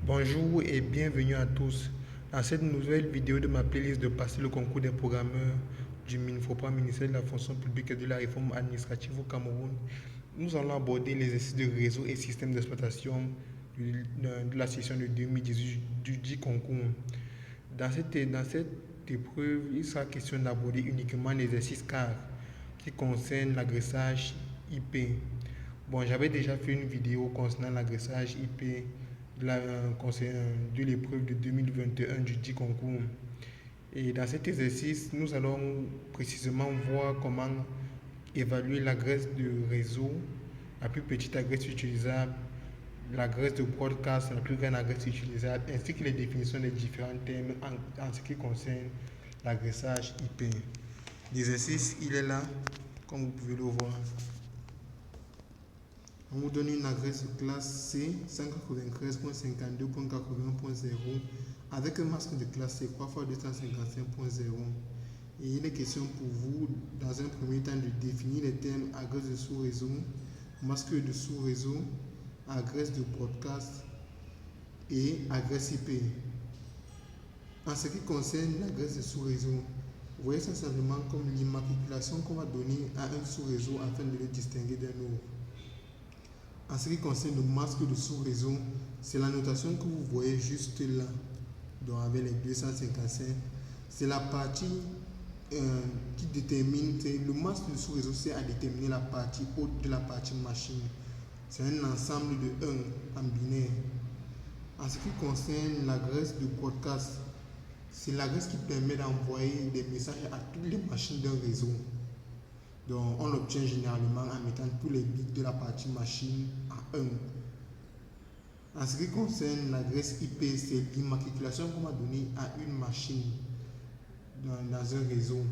Bonjour et bienvenue à tous. Dans cette nouvelle vidéo de ma playlist de passer le concours des programmeurs du MINFOPA, ministère de la fonction publique et de la réforme administrative au Cameroun, nous allons aborder les exercices de réseau et système d'exploitation de la session de 2018 du dit concours. Dans cette épreuve, il sera question d'aborder uniquement l'exercice car qui concerne l'agressage IP. Bon, j'avais déjà fait une vidéo concernant l'agressage IP de l'épreuve de 2021 du dit concours. Et dans cet exercice, nous allons précisément voir comment évaluer l'agresse de réseau, la plus petite agresse utilisable, l'agresse de broadcast, la plus grande agresse utilisable, ainsi que les définitions des différents termes en ce qui concerne l'agressage IP. L'exercice, il est là, comme vous pouvez le voir. On vous donne une adresse classe C 193.52.80.0 avec un masque de classe C 3 x 255.0. Et il est question pour vous, dans un premier temps, de définir les termes adresse de sous-réseau, masque de sous-réseau, adresse de broadcast et adresse IP. En ce qui concerne l'adresse de sous-réseau, vous voyez ça simplement comme l'immatriculation qu'on va donner à un sous-réseau afin de le distinguer d'un autre. En ce qui concerne le masque de sous-réseau, c'est la notation que vous voyez juste là, donc avec les 255. C'est la partie qui détermine, le masque de sous-réseau, c'est à déterminer la partie haute de la partie machine. C'est un ensemble de 1 en binaire. En ce qui concerne l'adresse de broadcast, c'est l'adresse qui permet d'envoyer des messages à toutes les machines d'un réseau. Donc, on l'obtient généralement en mettant tous les bits de la partie machine à 1. En ce qui concerne l'adresse IP, c'est l'immatriculation qu'on va donner à une machine dans un réseau.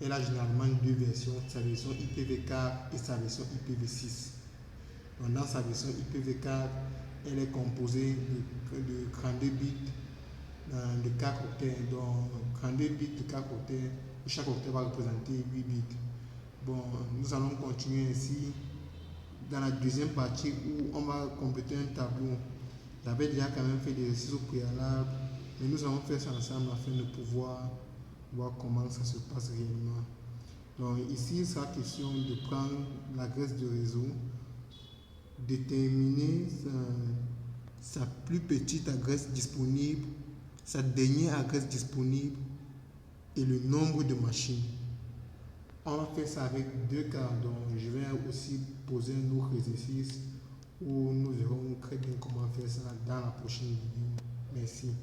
Elle a généralement deux versions, sa version IPv4 et sa version IPv6. Donc, dans sa version IPv4, elle est composée de 32 bits de 4 octets. Donc, 32 bits de 4 octets, chaque octet va représenter 8 bits. Bon, nous allons continuer ainsi dans la deuxième partie où on va compléter un tableau. J'avais déjà quand même fait des exercices au préalable, mais nous allons faire ça ensemble afin de pouvoir voir comment ça se passe réellement. Donc ici, il sera question de prendre l'adresse de réseau, déterminer sa plus petite adresse disponible, sa dernière adresse disponible et le nombre de machines. On va faire ça avec deux cas, donc je vais aussi poser un autre exercice où nous verrons très bien comment faire ça dans la prochaine vidéo. Merci.